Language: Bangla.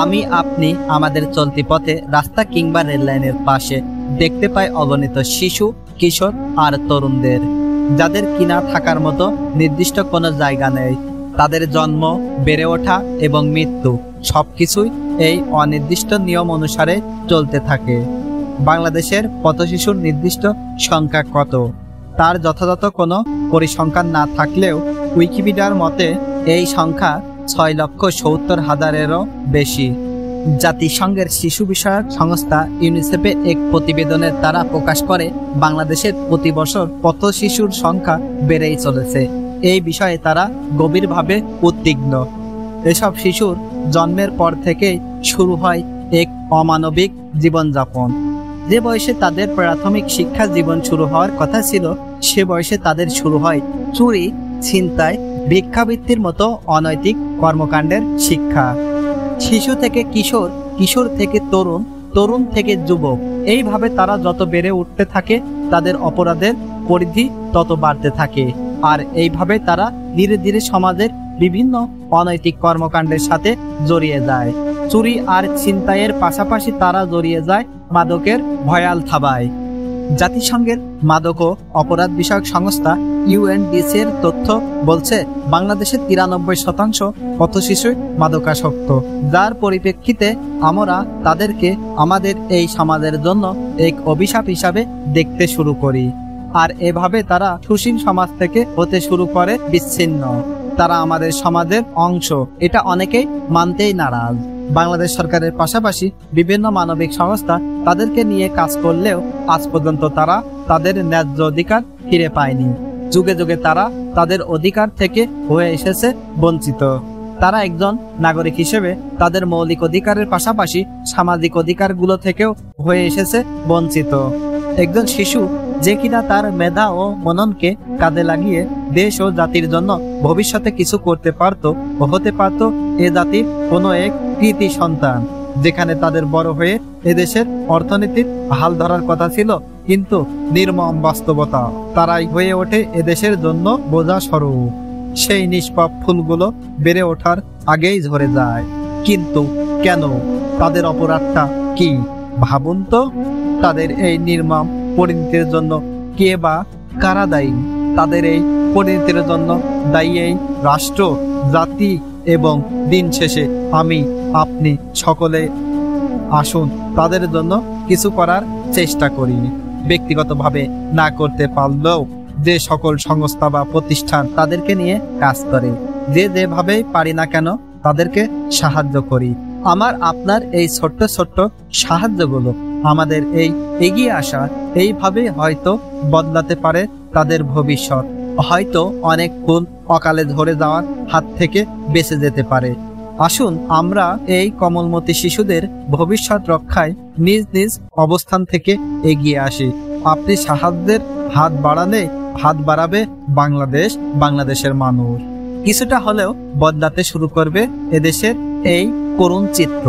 আমি আপনি আমাদের চলতি পথে রাস্তা কিংবা রেললাইনের পাশে দেখতে পাই অগণিত শিশু, কিশোর আর তরুণদের, যাদের কিনা থাকার মতো নির্দিষ্ট কোনো জায়গা নেই। তাদের জন্ম, বেড়ে ওঠা এবং মৃত্যু সবকিছুই এই অনির্দিষ্ট নিয়ম অনুসারে চলতে থাকে। বাংলাদেশের পথ শিশুর নির্দিষ্ট সংখ্যা কত, তার যথাযথ কোনো পরিসংখ্যান না থাকলেও উইকিপিডিয়ার মতে এই সংখ্যা 6,70,000-এরও বেশি। জাতিসংঘের শিশু বিষয়ক সংস্থা ইউনিসেফে এক প্রতিবেদনে তারা প্রকাশ করে, বাংলাদেশের প্রতি বছর পথ শিশুর সংখ্যা বেড়েই চলেছে। এই বিষয়ে তারা গভীরভাবে উদ্বিগ্ন। এসব শিশুর জন্মের পর থেকেই শুরু হয় এক অমানবিক জীবনযাপন। যে বয়সে তাদের প্রাথমিক শিক্ষা জীবন শুরু হওয়ার কথা ছিল, সে বয়সে তাদের শুরু হয় চুরি, ছিনতাই, ভিক্ষাবৃত্তির মতো অনৈতিক কর্মকাণ্ডের শিক্ষা। শিশু থেকে কিশোর, কিশোর থেকে তরুণ, তরুণ থেকে যুবক, এইভাবে তারা যত বেড়ে উঠতে থাকে তাদের অপরাধের পরিধি তত বাড়তে থাকে। আর এইভাবে তারা ধীরে ধীরে সমাজের বিভিন্ন অনৈতিক কর্মকাণ্ডের সাথে জড়িয়ে যায়। চুরি আর ছিনতাইয়ের পাশাপাশি তারা জড়িয়ে যায় মাদকের ভয়াল থাবায়। জাতিসংঘের মাদক ও অপরাধ বিষয়ক সংস্থা ইউএনডিসি এর তথ্য বলছে, বাংলাদেশের 93% পথ শিশু মাদকাসক্ত, যার পরিপ্রেক্ষিতে আমরা তাদেরকে আমাদের এই সমাজের জন্য এক অভিশাপ হিসাবে দেখতে শুরু করি। আর এভাবে তারা সুশীল সমাজ থেকে হতে শুরু করে বিচ্ছিন্ন। তারা আমাদের সমাজের অংশ, এটা অনেকেই মানতেই নারাজ। বাংলাদেশ সরকারের পাশাপাশি বিভিন্ন মানবিক সংস্থা তাদেরকে নিয়ে কাজ করলেও আজ পর্যন্ত তারা তাদের ন্যায্য অধিকার ফিরে পায়নি। যুগে যুগে তারা তাদের অধিকার থেকে হয়ে এসেছে বঞ্চিত। তারা একজন নাগরিক হিসেবে তাদের মৌলিক অধিকারের পাশাপাশি সামাজিক অধিকারগুলো থেকেও হয়ে এসেছে বঞ্চিত। একজন শিশু যে কিনা তার মেধা ও মননকে কাজে লাগিয়ে দেশ ও জাতির জন্য ভবিষ্যতে কিছু করতে পারত ও হতে পারত এ জাতির কোনো এক কৃতি সন্তান, যেখানে তাদের বড় হয়ে এদেশের অর্থনীতির হাল ধরার কথা ছিল, কিন্তু নির্মম বাস্তবতা তারাই হয়ে ওঠে এদেশের জন্য বোঝা স্বরূপ। সেই নিষ্পাপ ফুলগুলো বেড়ে ওঠার আগেই ঝরে যায়। কিন্তু কেন? তাদের অপরাধটা কি ভাবুন তো। তাদের এই নির্মম পরিণতির জন্য কে বা কারা দায়ী? তাদের এই পরিণতির জন্য দায়ী এই রাষ্ট্র, জাতি এবং দিন শেষে আমি আপনি সকলে। আসুন তাদের জন্য কিছু করার চেষ্টা করি। ব্যক্তিগতভাবে না করতে পারলেও যে সকল সংস্থা বা প্রতিষ্ঠান তাদেরকে নিয়ে কাজ করে, যে যেভাবেই পারি না কেন তাদেরকে সাহায্য করি। আমার আপনার এই ছোট্ট ছোট্ট সাহায্যগুলো আমাদের এই এগিয়ে আসা, এইভাবে হয়তো বদলাতে পারে তাদের ভবিষ্যৎ। হয়তো অনেক ফুল অকালে ঝরে যাওয়ার হাত থেকে বেঁচে যেতে পারে। আসুন আমরা এই কমলমতি শিশুদের ভবিষ্যৎ রক্ষায় নিজ নিজ অবস্থান থেকে এগিয়ে আসি। আপনি সাহায্যের হাত বাড়ালে হাত বাড়াবে বাংলাদেশ, বাংলাদেশের মানুষ। কিছুটা হলেও বদলাতে শুরু করবে এদেশের এই করুণ চিত্র।